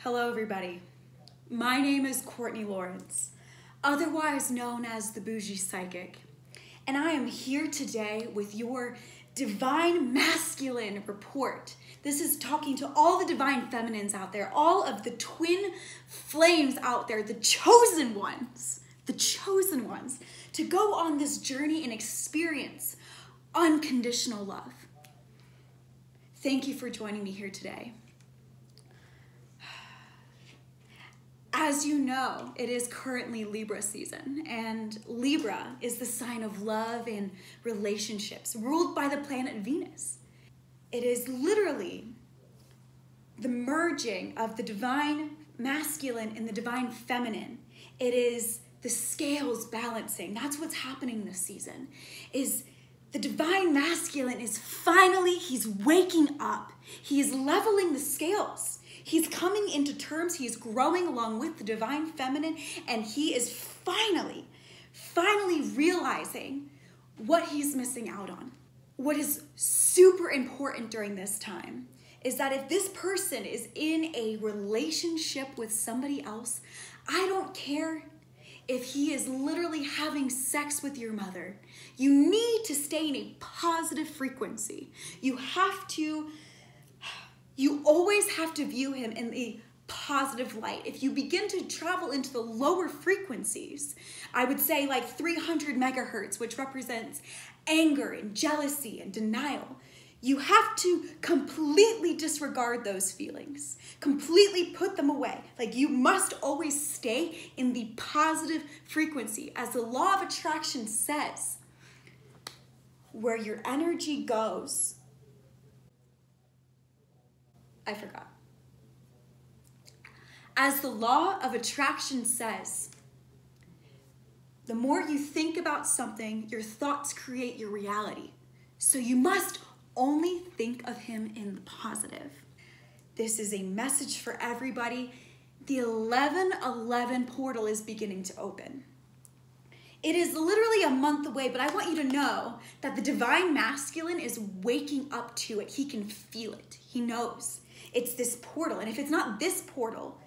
Hello everybody, my name is Courtney Lawrence, otherwise known as the Boulder Psychic, and I am here today with your Divine Masculine report. This is talking to all the Divine Feminines out there, all of the twin flames out there, the chosen ones, to go on this journey and experience unconditional love. Thank you for joining me here today. As you know, it is currently Libra season, and Libra is the sign of love and relationships, ruled by the planet Venus. It is literally the merging of the divine masculine and the divine feminine. It is the scales balancing. That's what's happening this season, is the divine masculine is finally, he's waking up. He is leveling the scales. He's coming into terms, he's growing along with the divine feminine, and he is finally realizing what he's missing out on. What is super important during this time is that if this person is in a relationship with somebody else, I don't care if he is literally having sex with your mother. You need to stay in a positive frequency. You always have to view him in a positive light. If you begin to travel into the lower frequencies, I would say like 300 megahertz, which represents anger and jealousy and denial, you have to completely disregard those feelings, completely put them away. Like, you must always stay in the positive frequency. As the law of attraction says, where your energy goes, I forgot. As the law of attraction says, the more you think about something, your thoughts create your reality. So you must only think of him in the positive. This is a message for everybody. The 1111 portal is beginning to open. It is literally a month away, but I want you to know that the divine masculine is waking up to it. He can feel it. He knows. It's this portal, and if it's not this portal,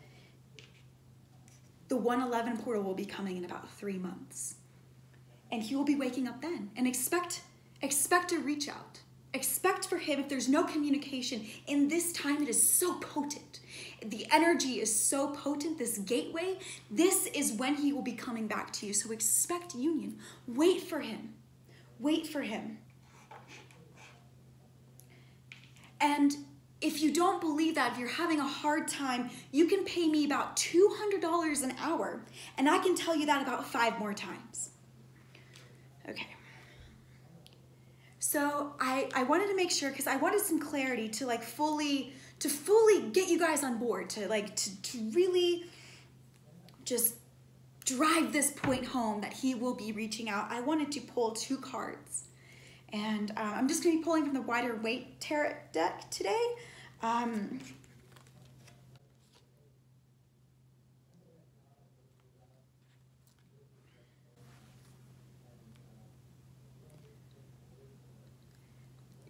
the 111 portal will be coming in about 3 months. And he will be waking up then, and expect to reach out. Expect for him, if there's no communication, in this time it is so potent. The energy is so potent, this gateway, this is when he will be coming back to you. So expect union. Wait for him. Wait for him. And if you don't believe that, if you're having a hard time, you can pay me about $200 an hour, and I can tell you that about 5 more times. Okay. So I wanted to make sure, because I wanted some clarity to fully get you guys on board, to really just drive this point home that he will be reaching out. I wanted to pull 2 cards. And I'm just going to be pulling from the Wider Weight Tarot deck today.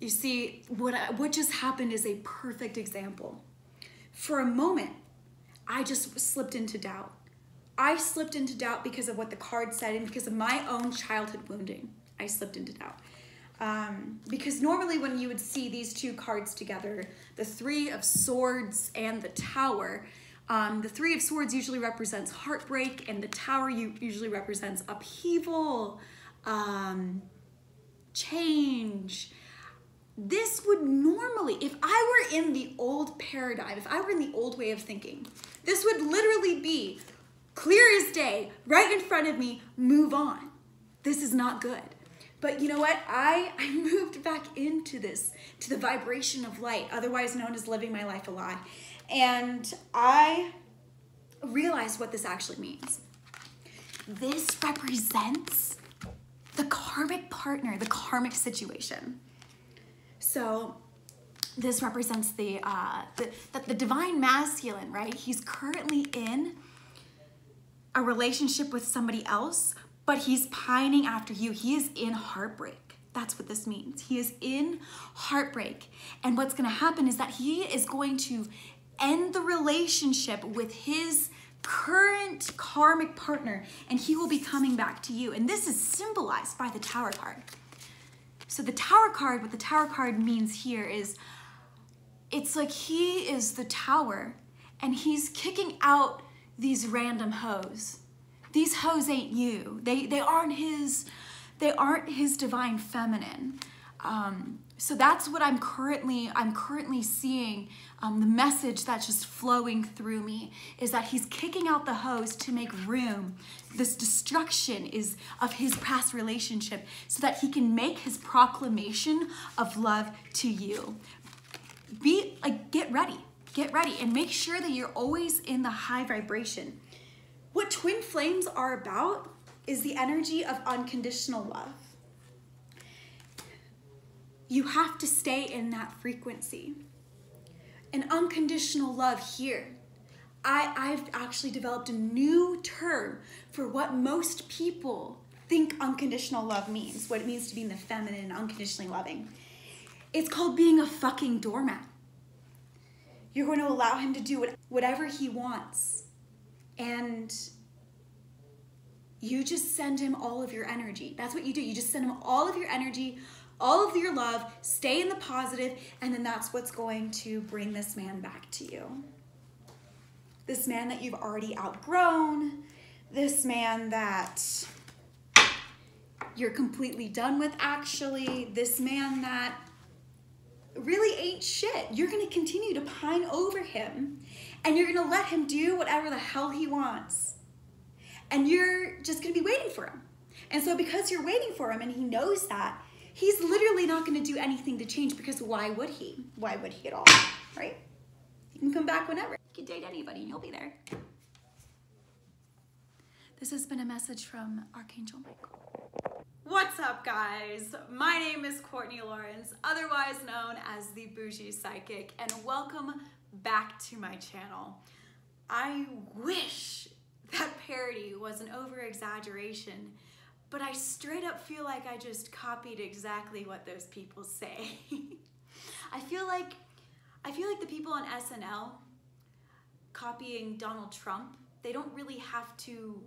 You see, what just happened is a perfect example. For a moment, I just slipped into doubt. I slipped into doubt because of what the card said and because of my own childhood wounding. I slipped into doubt. Because normally when you would see these 2 cards together, the 3 of Swords and the Tower, the 3 of Swords usually represents heartbreak, and the Tower usually represents upheaval, change. This would normally, if I were in the old paradigm, if I were in the old way of thinking, this would literally be clear as day, right in front of me, move on. This is not good. But you know what? I moved back into this, to the vibration of light, otherwise known as living my life a lie. And I realized what this actually means. This represents the karmic partner, the karmic situation. So this represents the divine masculine, right? He's currently in a relationship with somebody else, but he's pining after you. He is in heartbreak. That's what this means. He is in heartbreak. And what's going to happen is that he is going to end the relationship with his current karmic partner, and he will be coming back to you. And this is symbolized by the Tower card. So the Tower card, what the Tower card means here is, it's like he is the tower and he's kicking out these random hoes. These hoes ain't you. They aren't his divine feminine. So that's what I'm currently seeing. The message that's just flowing through me is that he's kicking out the hoes to make room. This destruction is of his past relationship so that he can make his proclamation of love to you. Get ready and make sure that you're always in the high vibration. What twin flames are about is the energy of unconditional love. You have to stay in that frequency. And unconditional love here, I've actually developed a new term for what most people think unconditional love means, what it means to be in the feminine and unconditionally loving. It's called being a fucking doormat. You're going to allow him to do whatever he wants. And you just send him all of your energy. That's what you do. You just send him all of your energy, all of your love, stay in the positive, and then that's what's going to bring this man back to you. This man that you've already outgrown, this man that you're completely done with actually, this man that really ain't shit. You're gonna continue to pine over him and you're gonna let him do whatever the hell he wants. And you're just gonna be waiting for him. And so because you're waiting for him and he knows that, he's literally not gonna do anything to change, because why would he? Why would he at all, right? You can come back whenever. You can date anybody and you'll be there. This has been a message from Archangel Michael. What's up, guys? My name is Courtney Lawrence, otherwise known as the Boulder Psychic, and welcome back to my channel. I wish that parody was an over-exaggeration, but I straight up feel like I just copied exactly what those people say. I feel like the people on SNL copying Donald Trump, they don't really have to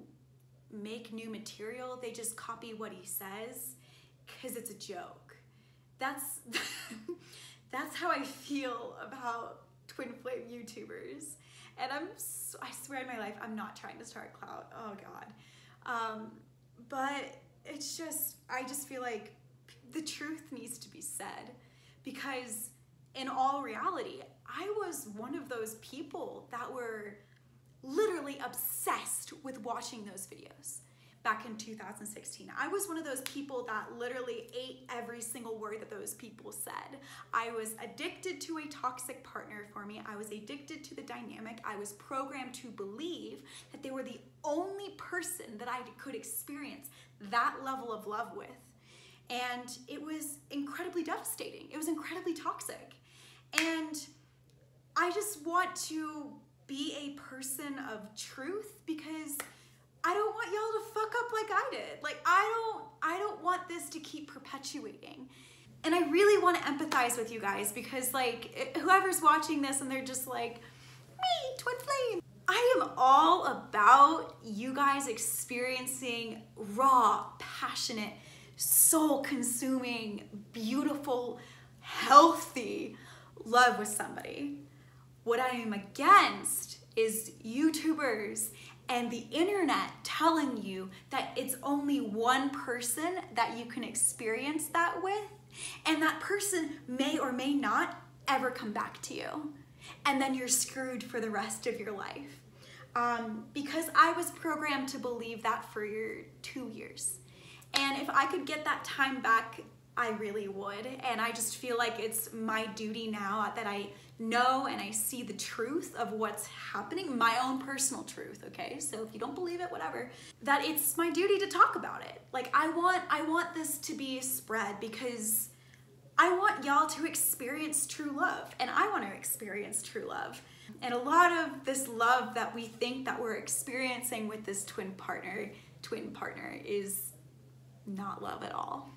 make new material, they just copy what he says because it's a joke. That's how I feel about twin flame YouTubers. And I swear in my life, I'm not trying to start clout. Oh God. But it's just, I just feel like the truth needs to be said, because in all reality, I was one of those people that were literally obsessed with watching those videos back in 2016. I was one of those people that literally ate every single word that those people said. I was addicted to a toxic partner for me. I was addicted to the dynamic. I was programmed to believe that they were the only person that I could experience that level of love with. And it was incredibly devastating. It was incredibly toxic. And I just want to be a person of truth, because I don't want y'all to fuck up like I did. Like, I don't want this to keep perpetuating. And I really want to empathize with you guys, because like, whoever's watching this and they're just like, me, twin flame. I am all about you guys experiencing raw, passionate, soul-consuming, beautiful, healthy love with somebody. What I am against is YouTubers and the internet telling you that it's only one person that you can experience that with, and that person may or may not ever come back to you. And then you're screwed for the rest of your life. Because I was programmed to believe that for 2 years. And if I could get that time back, I really would. And I just feel like it's my duty now that I know and I see the truth of what's happening, my own personal truth, okay? So if you don't believe it, whatever, that it's my duty to talk about it. Like, I want this to be spread, because I want y'all to experience true love, and I want to experience true love. And a lot of this love that we think that we're experiencing with this twin partner is not love at all.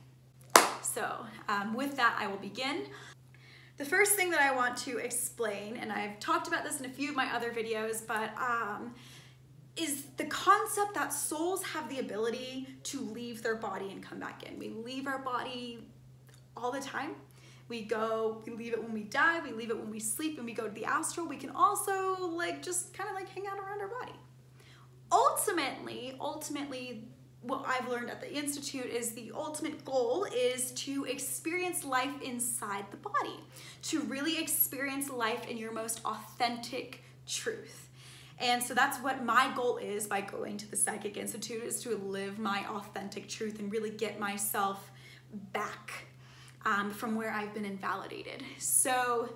So with that, I will begin. The first thing that I want to explain, and I've talked about this in a few of my other videos, but is the concept that souls have the ability to leave their body and come back in. We leave our body all the time. We leave it when we die, we leave it when we sleep, and we go to the astral. We can also just kind of hang out around our body. Ultimately, what I've learned at the Institute is the ultimate goal is to experience life inside the body, to really experience life in your most authentic truth. And so that's what my goal is by going to the Psychic Institute, is to live my authentic truth and really get myself back from where I've been invalidated. So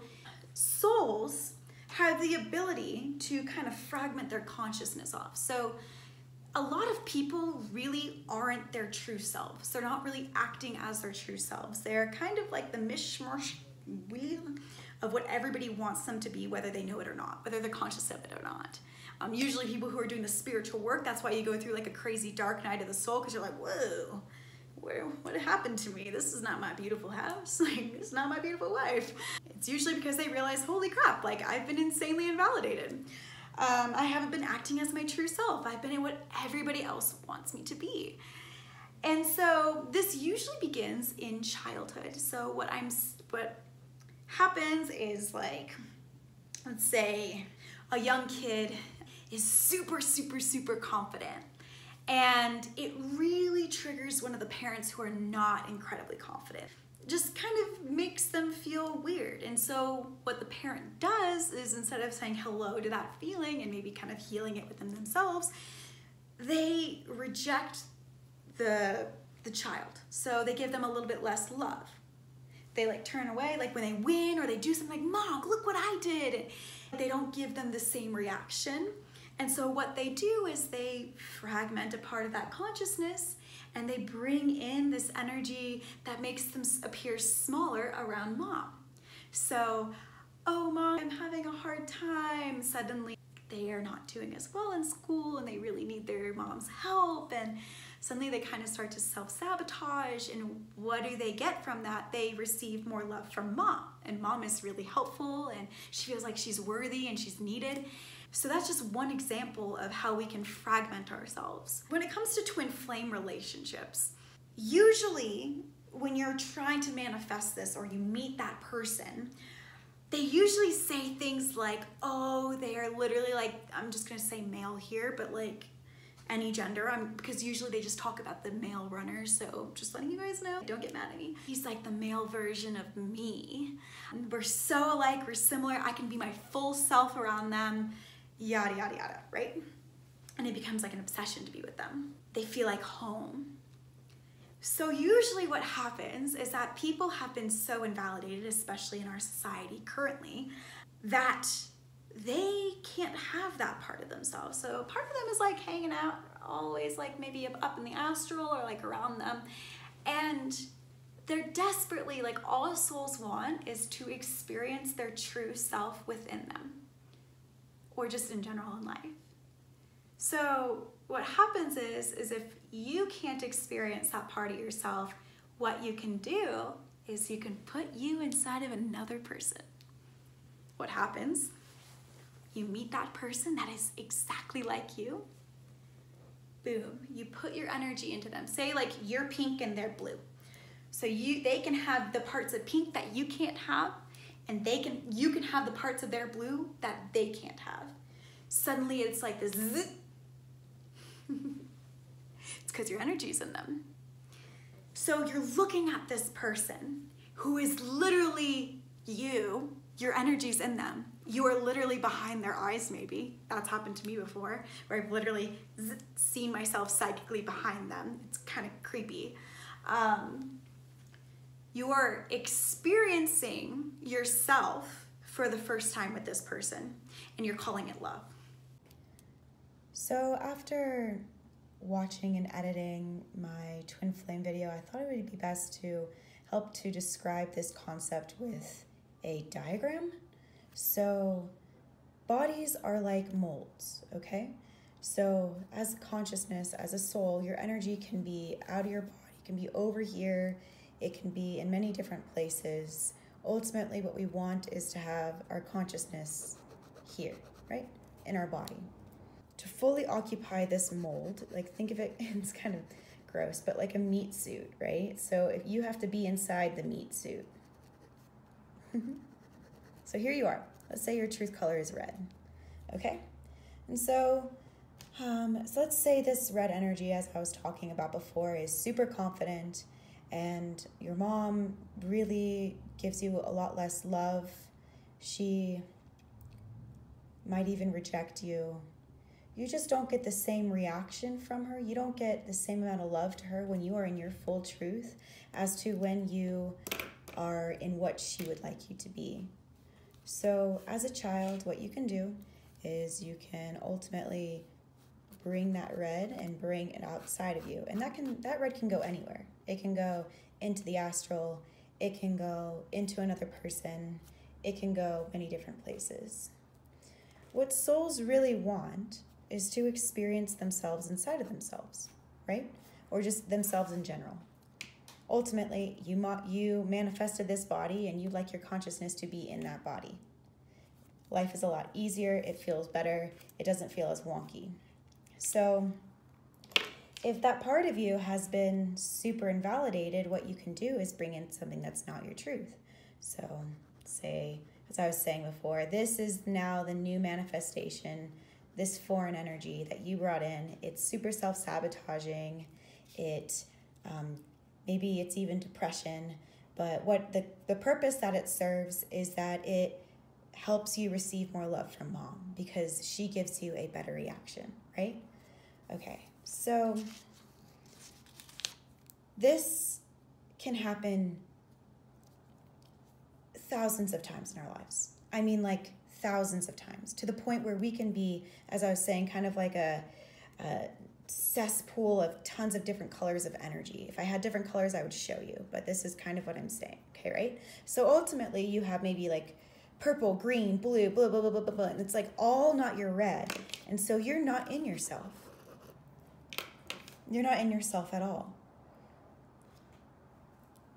souls have the ability to kind of fragment their consciousness off. So a lot of people really aren't their true selves. They're not really acting as their true selves. They're kind of like the mishmash wheel of what everybody wants them to be, whether they know it or not, whether they're conscious of it or not. Usually people who are doing the spiritual work, that's why you go through a crazy dark night of the soul, because you're like, whoa, what happened to me? This is not my beautiful house. This is not my beautiful wife. It's usually because they realize, holy crap, I've been insanely invalidated. I haven't been acting as my true self. I've been in what everybody else wants me to be. And so this usually begins in childhood. So what happens is let's say a young kid is super, super, super confident. And it really triggers one of the parents who are not incredibly confident. Just kind of makes them feel weird. And so what the parent does is, instead of saying hello to that feeling and maybe kind of healing it within themselves, they reject the child. So they give them a little bit less love. They turn away, when they win or they do something Mom, look what I did. They don't give them the same reaction. And so what they do is they fragment a part of that consciousness, and they bring in this energy that makes them appear smaller around Mom. So, oh Mom, I'm having a hard time. Suddenly they are not doing as well in school and they really need their mom's help, and suddenly they kind of start to self-sabotage. And what do they get from that? They receive more love from Mom, and Mom is really helpful and she feels like she's worthy and she's needed. So that's just one example of how we can fragment ourselves. When it comes to twin flame relationships, usually when you're trying to manifest this or you meet that person, they usually say things like, oh, they are literally I'm just gonna say male here, but any gender, because usually they just talk about the male runners, so just letting you guys know, don't get mad at me. He's the male version of me. We're so alike, we're similar, I can be my full self around them, yada, yada, yada, right? And it becomes an obsession to be with them. They feel like home. So usually what happens is that people have been so invalidated, especially in our society currently, that they can't have that part of themselves. So part of them is hanging out, always maybe up in the astral or around them. And they're desperately, all souls want is to experience their true self within them, or just in general in life. So what happens is if you can't experience that part of yourself, what you can do is you can put you inside of another person. What happens? You meet that person that is exactly like you. Boom, you put your energy into them. Say you're pink and they're blue. So they can have the parts of pink that you can't have, and you can have the parts of their blue that they can't have. Suddenly it's this zzz. It's because your energy's in them. So you're looking at this person who is literally you, your energy's in them. You are literally behind their eyes maybe. That's happened to me before, where I've literally seen myself psychically behind them. It's kind of creepy. You are experiencing yourself for the first time with this person, and you're calling it love. So after watching and editing my twin flame video, I thought it would be best to help to describe this concept with a diagram. So bodies are like molds, okay? So as a consciousness, as a soul, your energy can be out of your body, it can be over here, it can be in many different places, Ultimately, what we want is to have our consciousness here, right? In our body. To fully occupy this mold, like think of it, it's kind of gross, but like a meat suit, right? So if you have to be inside the meat suit. So here you are. Let's say your truth color is red, okay? And so let's say this red energy, as I was talking about before, is super confident, and your mom really gives you a lot less love. She might even reject you. You just don't get the same reaction from her. You don't get the same amount of love to her when you are in your full truth as to when you are in what she would like you to be. So as a child, what you can do is you can ultimately bring that red and bring it outside of you. And that red can go anywhere. It can go into the astral. It can go into another person. It can go many different places. What souls really want is to experience themselves inside of themselves, right? Or just themselves in general. Ultimately, you manifested this body and you'd like your consciousness to be in that body. Life is a lot easier. It feels better. It doesn't feel as wonky. So if that part of you has been super invalidated, what you can do is bring in something that's not your truth. So say, as I was saying before, this is now the new manifestation, this foreign energy that you brought in. It's super self-sabotaging. Maybe it's even depression, but what the purpose that it serves is that it helps you receive more love from mom because she gives you a better reaction, right? Okay, so this can happen thousands of times in our lives. I mean, like thousands of times, to the point where we can be, as I was saying, kind of like a cesspool of tons of different colors of energy. If I had different colors, I would show you, but this is kind of what I'm saying, okay, right? So ultimately, you have maybe like purple, green, blue, blah, blah, blah, blah, blah, blah, and it's like all not your red. And so you're not in yourself. You're not in yourself at all.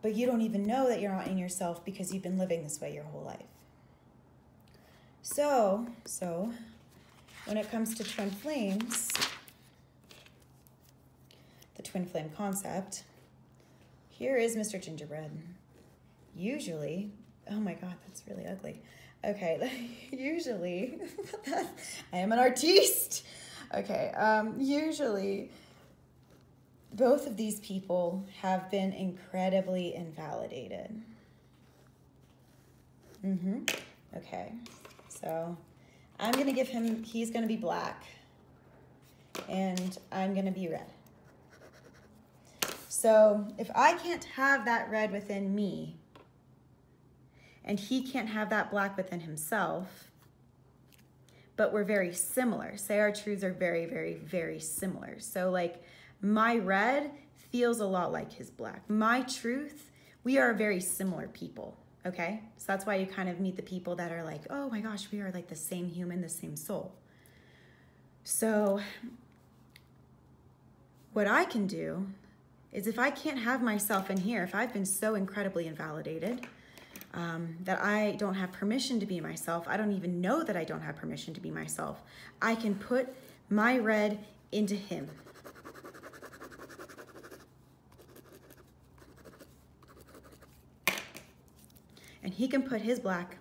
But you don't even know that you're not in yourself because you've been living this way your whole life. So when it comes to twin flames, the twin flame concept, here is Mr. Gingerbread. Usually, oh my God, that's really ugly. Okay, usually, I am an artiste. Okay, usually, both of these people have been incredibly invalidated. Okay, so I'm gonna give him, he's gonna be black, and I'm gonna be red. So if I can't have that red within me, and he can't have that black within himself, but we're very similar. Say our truths are very, very, very similar. So like my red feels a lot like his black. My truth, we are very similar people, okay? So that's why you kind of meet the people that are like, oh my gosh, we are like the same human, the same soul. So what I can do is if I can't have myself in here, if I've been so incredibly invalidated, that I don't have permission to be myself, I don't even know that I don't have permission to be myself, I can put my red into him. And he can put his black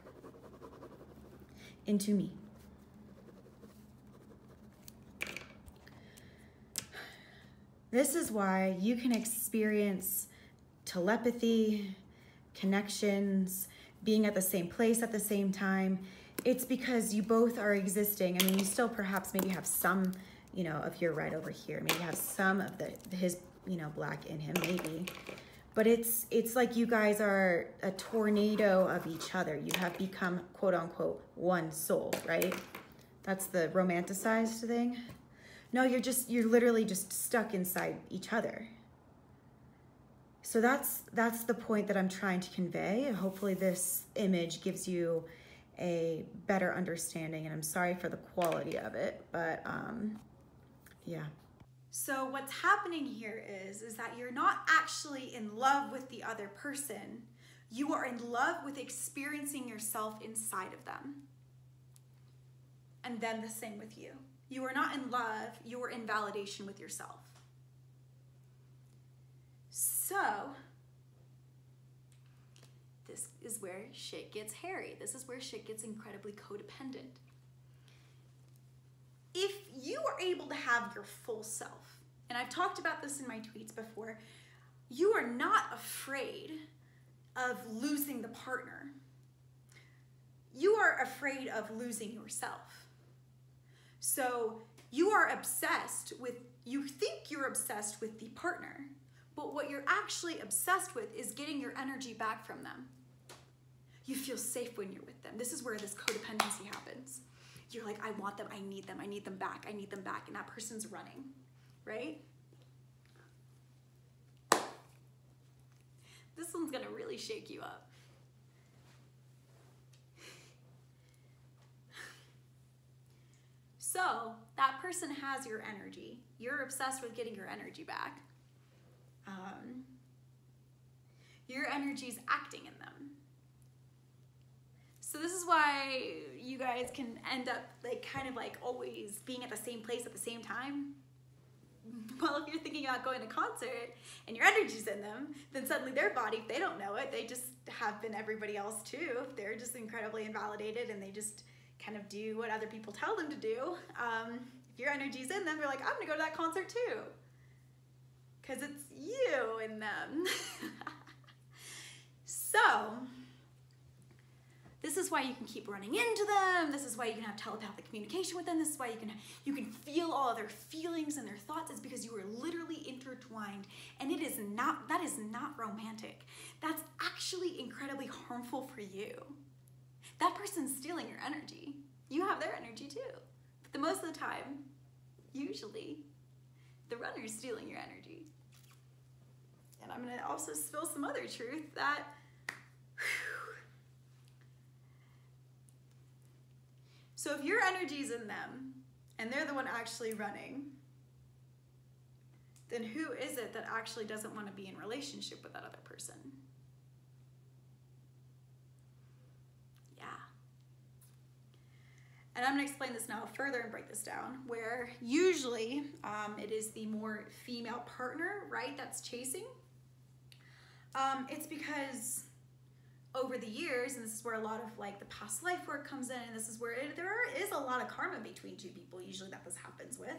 into me. This is why you can experience telepathy, connections, being at the same place at the same time. It's because you both are existing. I mean, you still perhaps maybe have some, you know, of your red over here. Maybe you have some of his, you know, black in him, maybe. But it's like you guys are a tornado of each other. You have become, quote unquote, one soul, right? That's the romanticized thing. No, you're literally just stuck inside each other. So that's the point that I'm trying to convey. And hopefully this image gives you a better understanding. And I'm sorry for the quality of it, but yeah. So what's happening here is that you're not actually in love with the other person. You are in love with experiencing yourself inside of them. And then the same with you. You are not in love, you are in validation with yourself. So, this is where shit gets hairy. This is where shit gets incredibly codependent. If you are able to have your full self, and I've talked about this in my tweets before, you are not afraid of losing the partner. You are afraid of losing yourself. So you are obsessed with, you think you're obsessed with the partner, but what you're actually obsessed with is getting your energy back from them. You feel safe when you're with them. This is where this codependency happens. You're like, I want them, I need them back, I need them back, and that person's running, right? This one's gonna really shake you up. So, that person has your energy. You're obsessed with getting your energy back. Your energy's acting in them. So this is why you guys can end up like kind of like always being at the same place at the same time. Well, if you're thinking about going to a concert and your energy's in them, then suddenly their body, if they don't know it, they just have been everybody else too. They're just incredibly invalidated and they just kind of do what other people tell them to do. If your energy's in them, they're like, I'm gonna go to that concert too. Because it's you in them. So, this is why you can keep running into them. This is why you can have telepathic communication with them. This is why you can feel all of their feelings and their thoughts. It's because you are literally intertwined, and that is not romantic. That's actually incredibly harmful for you. That person's stealing your energy. You have their energy too. But the most of the time, usually, the runner's stealing your energy. And I'm gonna also spill some other truth that, so if your energy's in them and they're the one actually running, then who is it that actually doesn't want to be in relationship with that other person? Yeah. And I'm going to explain this now further and break this down, where usually it is the more female partner, right, that's chasing. It's because over the years, and this is where a lot of like the past life work comes in, and this is where there is a lot of karma between two people, usually that this happens with.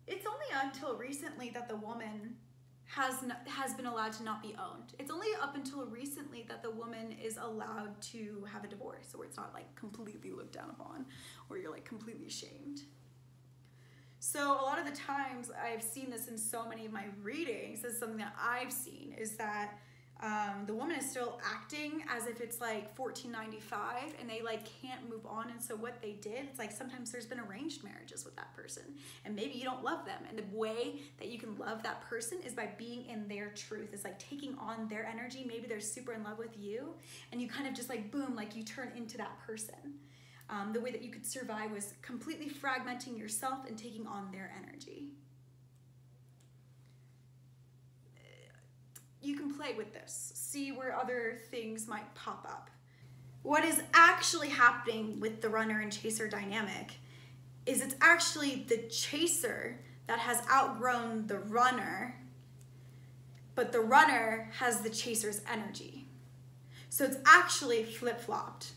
It's only until recently that the woman has been allowed to not be owned. It's only up until recently that the woman is allowed to have a divorce, where it's not like completely looked down upon, or you're like completely shamed. So a lot of the times I've seen this in so many of my readings, this is something that I've seen, is that the woman is still acting as if it's like 1495 and they like can't move on. And so what they did, it's like sometimes there's been arranged marriages with that person and maybe you don't love them. And the way that you can love that person is by being in their truth. It's like taking on their energy. Maybe they're super in love with you and you kind of just like, boom, like you turn into that person. The way that you could survive was completely fragmenting yourself and taking on their energy. You can play with this, see where other things might pop up. What is actually happening with the runner and chaser dynamic is it's actually the chaser that has outgrown the runner, but the runner has the chaser's energy. So it's actually flip-flopped.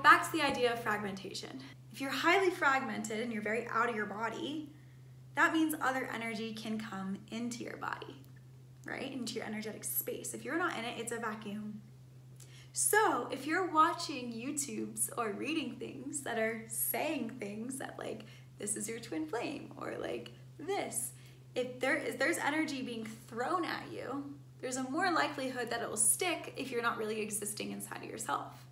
Back to the idea of fragmentation. If you're highly fragmented and you're very out of your body, that means other energy can come into your body, right? Into your energetic space. If you're not in it, it's a vacuum. So if you're watching YouTubes or reading things that are saying things that like, this is your twin flame, or like this, if there's energy being thrown at you, there's a more likelihood that it will stick if you're not really existing inside of yourself.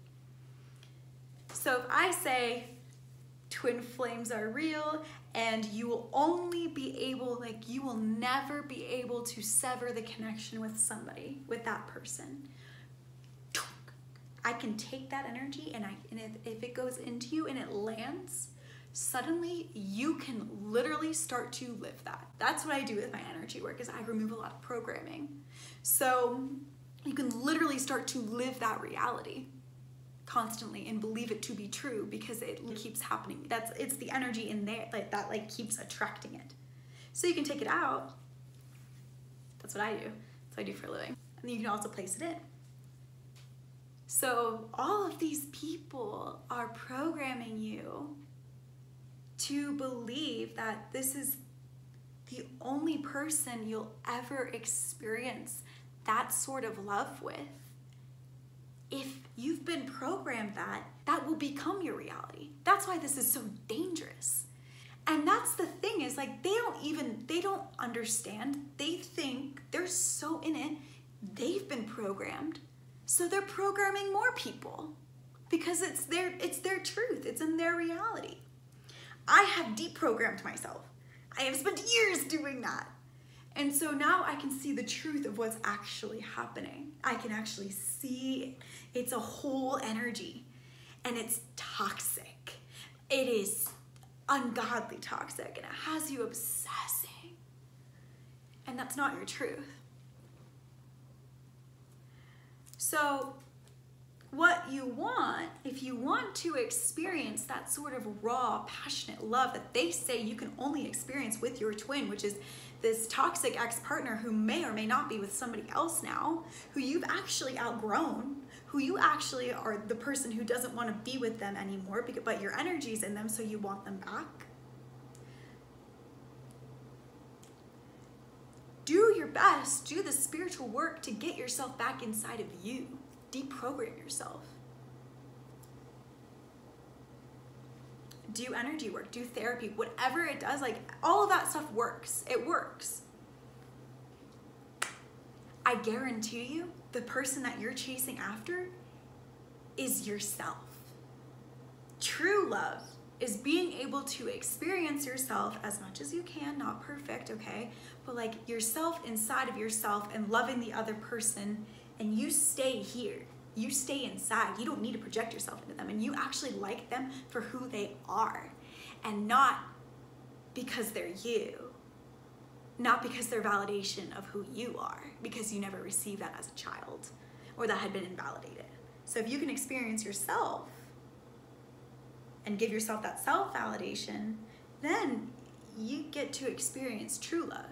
So if I say twin flames are real and you will only be able, like you will never be able to sever the connection with somebody, with that person, I can take that energy and if it goes into you and it lands suddenly you can literally start to live that. That's what I do with my energy work, is I remove a lot of programming. So you can literally start to live that reality constantly and believe it to be true, because it keeps happening. It's the energy in there that like keeps attracting it. So you can take it out. That's what I do. That's what I do for a living. And then you can also place it in. So all of these people are programming you to believe that this is the only person you'll ever experience that sort of love with. If you've been programmed that will become your reality. That's why this is so dangerous. And that's the thing, is like they don't understand. They think they're so in it. They've been programmed. So they're programming more people because it's their truth. It's in their reality. I have deprogrammed myself. I have spent years doing that. And so now I can see the truth of what's actually happening. I can actually see it's a whole energy, and it's toxic. It is ungodly toxic, and it has you obsessing. And that's not your truth. So what you want, if you want to experience that sort of raw, passionate love that they say you can only experience with your twin, which is this toxic ex-partner who may or may not be with somebody else now, who you've actually outgrown, who you actually are the person who doesn't want to be with them anymore, but your energy's in them, so you want them back. Do your best, do the spiritual work to get yourself back inside of you. Deprogram yourself. Do energy work, do therapy, whatever it does, like all of that stuff works. It works. I guarantee you, the person that you're chasing after is yourself. True love is being able to experience yourself as much as you can, not perfect, okay? But like yourself inside of yourself and loving the other person, and you stay here. You stay inside. You don't need to project yourself into them, and you actually like them for who they are, and not because they're you, not because they're validation of who you are, because you never received that as a child or that had been invalidated. So if you can experience yourself and give yourself that self-validation, then you get to experience true love.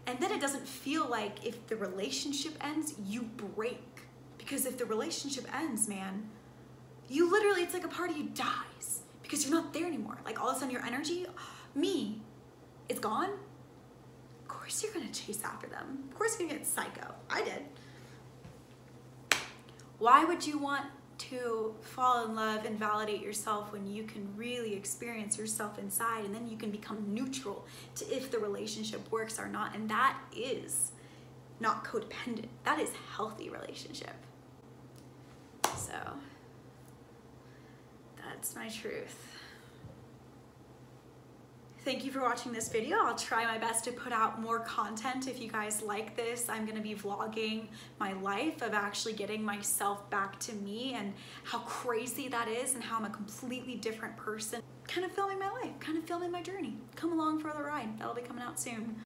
And then it doesn't feel like if the relationship ends, you break. Because if the relationship ends, man, you literally, it's like a part of you dies because you're not there anymore. Like all of a sudden your energy, me, is gone. Of course you're gonna chase after them. Of course you're gonna get psycho. I did. Why would you want to fall in love and validate yourself when you can really experience yourself inside, and then you can become neutral to if the relationship works or not? And that is not codependent. That is healthy relationship. So that's my truth. Thank you for watching this video. I'll try my best to put out more content. If you guys like this, I'm gonna be vlogging my life of actually getting myself back to me and how crazy that is and how I'm a completely different person. Kind of filming my life, kind of filming my journey. Come along for the ride. That'll be coming out soon.